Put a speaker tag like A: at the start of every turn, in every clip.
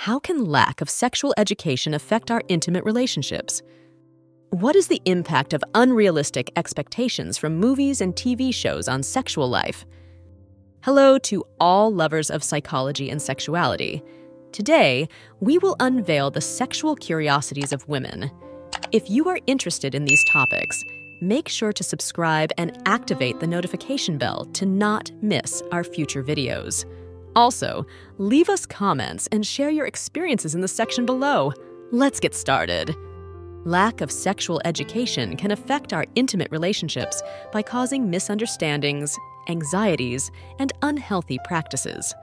A: How can lack of sexual education affect our intimate relationships? What is the impact of unrealistic expectations from movies and TV shows on sexual life? Hello to all lovers of psychology and sexuality. Today, we will unveil the sexual curiosities of women. If you are interested in these topics, make sure to subscribe and activate the notification bell to not miss our future videos. Also, leave us comments and share your experiences in the section below. Let's get started. Lack of sexual education can affect our intimate relationships by causing misunderstandings, anxieties, and unhealthy practices.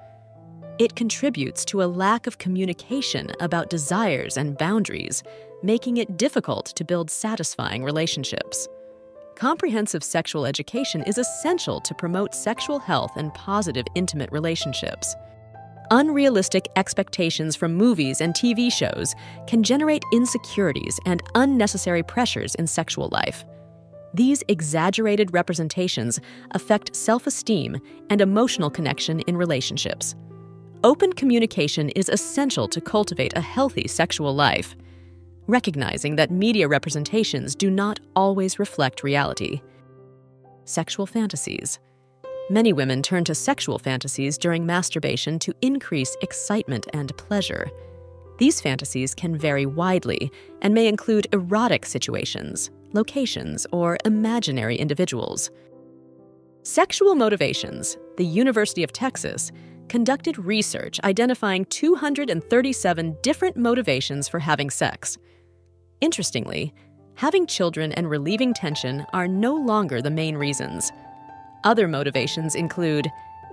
A: It contributes to a lack of communication about desires and boundaries, making it difficult to build satisfying relationships. Comprehensive sexual education is essential to promote sexual health and positive intimate relationships. Unrealistic expectations from movies and TV shows can generate insecurities and unnecessary pressures in sexual life. These exaggerated representations affect self-esteem and emotional connection in relationships. Open communication is essential to cultivate a healthy sexual life. Recognizing that media representations do not always reflect reality. Sexual fantasies. Many women turn to sexual fantasies during masturbation to increase excitement and pleasure. These fantasies can vary widely and may include erotic situations, locations, or imaginary individuals. Sexual motivations. The University of Texas conducted research identifying 237 different motivations for having sex. Interestingly, having children and relieving tension are no longer the main reasons. Other motivations include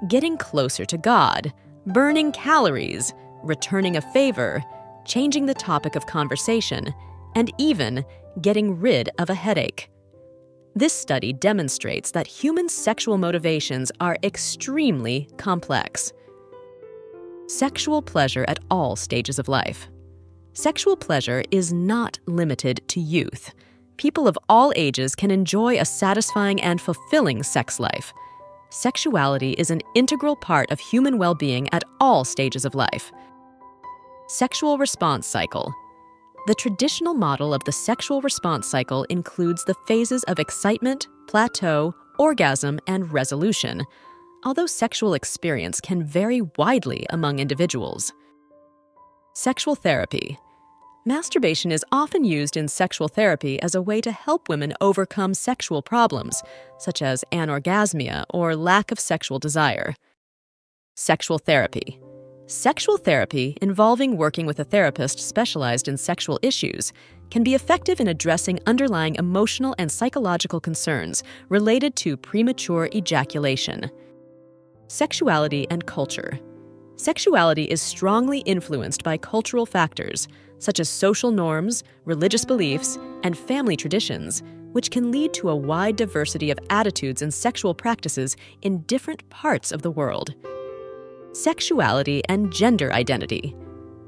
A: getting closer to God, burning calories, returning a favor, changing the topic of conversation, and even getting rid of a headache. This study demonstrates that human sexual motivations are extremely complex. Sexual pleasure at all stages of life. Sexual pleasure is not limited to youth. People of all ages can enjoy a satisfying and fulfilling sex life. Sexuality is an integral part of human well-being at all stages of life. Sexual response cycle. The traditional model of the sexual response cycle includes the phases of excitement, plateau, orgasm, and resolution, although sexual experience can vary widely among individuals. Sexual therapy. Masturbation is often used in sexual therapy as a way to help women overcome sexual problems, such as anorgasmia or lack of sexual desire. Sexual therapy. Sexual therapy, involving working with a therapist specialized in sexual issues, can be effective in addressing underlying emotional and psychological concerns related to premature ejaculation. Sexuality and culture. Sexuality is strongly influenced by cultural factors, such as social norms, religious beliefs, and family traditions, which can lead to a wide diversity of attitudes and sexual practices in different parts of the world. Sexuality and gender identity.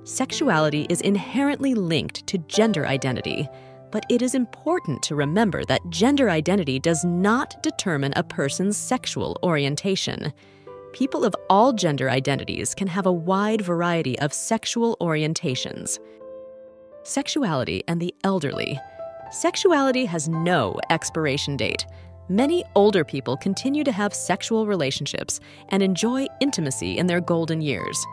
A: Sexuality is inherently linked to gender identity, but it is important to remember that gender identity does not determine a person's sexual orientation. People of all gender identities can have a wide variety of sexual orientations. Sexuality and the elderly. Sexuality has no expiration date. Many older people continue to have sexual relationships and enjoy intimacy in their golden years.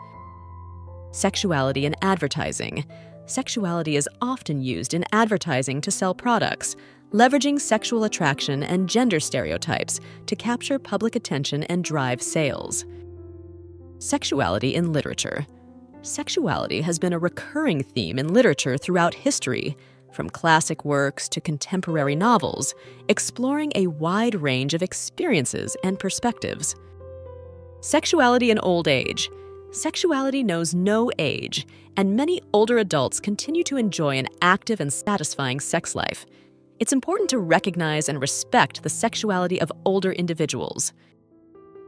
A: Sexuality and advertising. Sexuality is often used in advertising to sell products, leveraging sexual attraction and gender stereotypes to capture public attention and drive sales. Sexuality in literature. Sexuality has been a recurring theme in literature throughout history, from classic works to contemporary novels, exploring a wide range of experiences and perspectives. Sexuality in old age. Sexuality knows no age, and many older adults continue to enjoy an active and satisfying sex life. It's important to recognize and respect the sexuality of older individuals.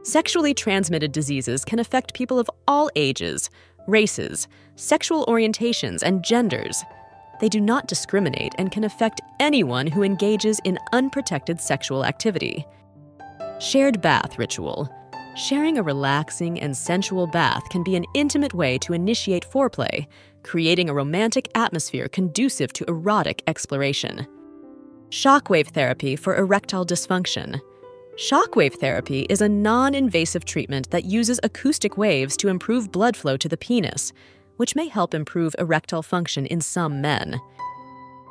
A: Sexually transmitted diseases can affect people of all ages, races, sexual orientations, and genders. They do not discriminate and can affect anyone who engages in unprotected sexual activity. Shared bath ritual. Sharing a relaxing and sensual bath can be an intimate way to initiate foreplay, creating a romantic atmosphere conducive to erotic exploration. Shockwave therapy for erectile dysfunction. Shockwave therapy is a non-invasive treatment that uses acoustic waves to improve blood flow to the penis, which may help improve erectile function in some men.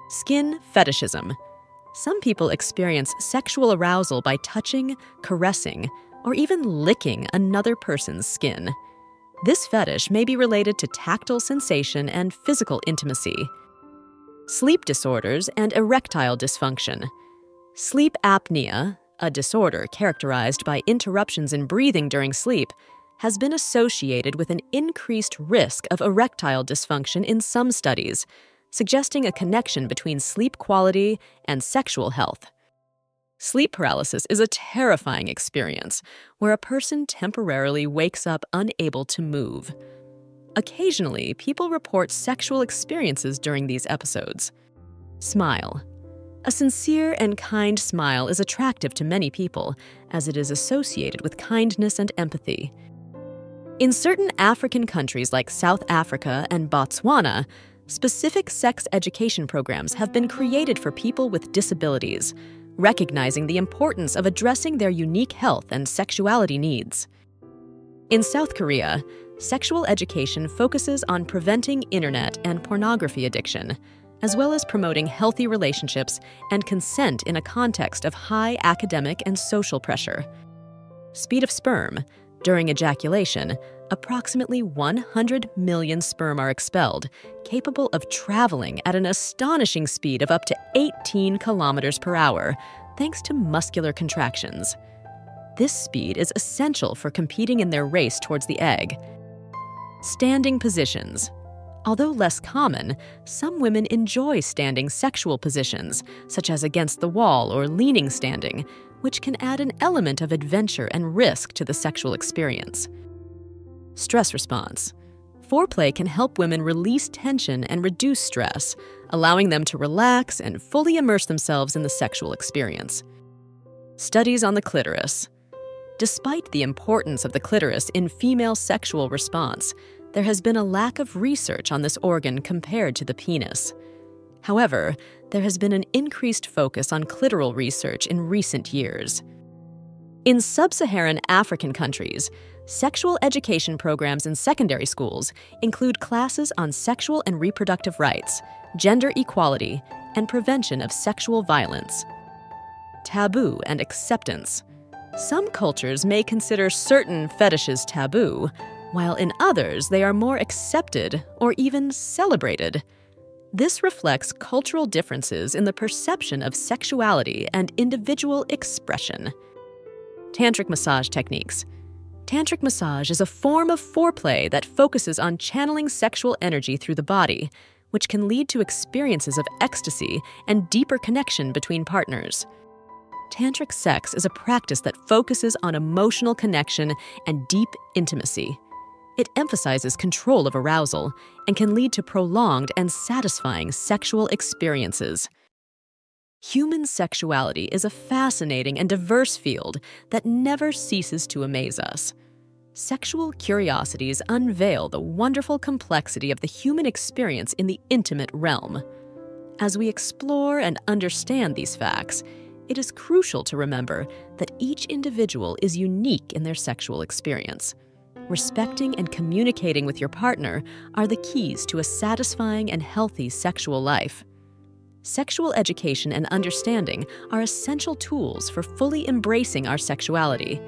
A: Skin fetishism. Some people experience sexual arousal by touching, caressing, or even licking another person's skin. This fetish may be related to tactile sensation and physical intimacy. Sleep disorders and erectile dysfunction. Sleep apnea, a disorder characterized by interruptions in breathing during sleep, has been associated with an increased risk of erectile dysfunction in some studies, suggesting a connection between sleep quality and sexual health. Sleep paralysis is a terrifying experience where a person temporarily wakes up unable to move. Occasionally, people report sexual experiences during these episodes. Smile. A sincere and kind smile is attractive to many people, as it is associated with kindness and empathy. In certain African countries like South Africa and Botswana, specific sex education programs have been created for people with disabilities, recognizing the importance of addressing their unique health and sexuality needs. In South Korea, sexual education focuses on preventing internet and pornography addiction, as well as promoting healthy relationships and consent in a context of high academic and social pressure. Speed of sperm. During ejaculation, approximately 100 million sperm are expelled, capable of traveling at an astonishing speed of up to 18 kilometers per hour, thanks to muscular contractions. This speed is essential for competing in their race towards the egg. Standing positions. Although less common, some women enjoy standing sexual positions, such as against the wall or leaning standing, which can add an element of adventure and risk to the sexual experience. Stress response. Foreplay can help women release tension and reduce stress, allowing them to relax and fully immerse themselves in the sexual experience. Studies on the clitoris. Despite the importance of the clitoris in female sexual response, there has been a lack of research on this organ compared to the penis. However, there has been an increased focus on clitoral research in recent years. In sub-Saharan African countries, sexual education programs in secondary schools include classes on sexual and reproductive rights, gender equality, and prevention of sexual violence. Taboo and acceptance. Some cultures may consider certain fetishes taboo, while in others they are more accepted or even celebrated. This reflects cultural differences in the perception of sexuality and individual expression. Tantric massage techniques. Tantric massage is a form of foreplay that focuses on channeling sexual energy through the body, which can lead to experiences of ecstasy and deeper connection between partners. Tantric sex is a practice that focuses on emotional connection and deep intimacy. It emphasizes control of arousal and can lead to prolonged and satisfying sexual experiences. Human sexuality is a fascinating and diverse field that never ceases to amaze us. Sexual curiosities unveil the wonderful complexity of the human experience in the intimate realm. As we explore and understand these facts, it is crucial to remember that each individual is unique in their sexual experience. Respecting and communicating with your partner are the keys to a satisfying and healthy sexual life. Sexual education and understanding are essential tools for fully embracing our sexuality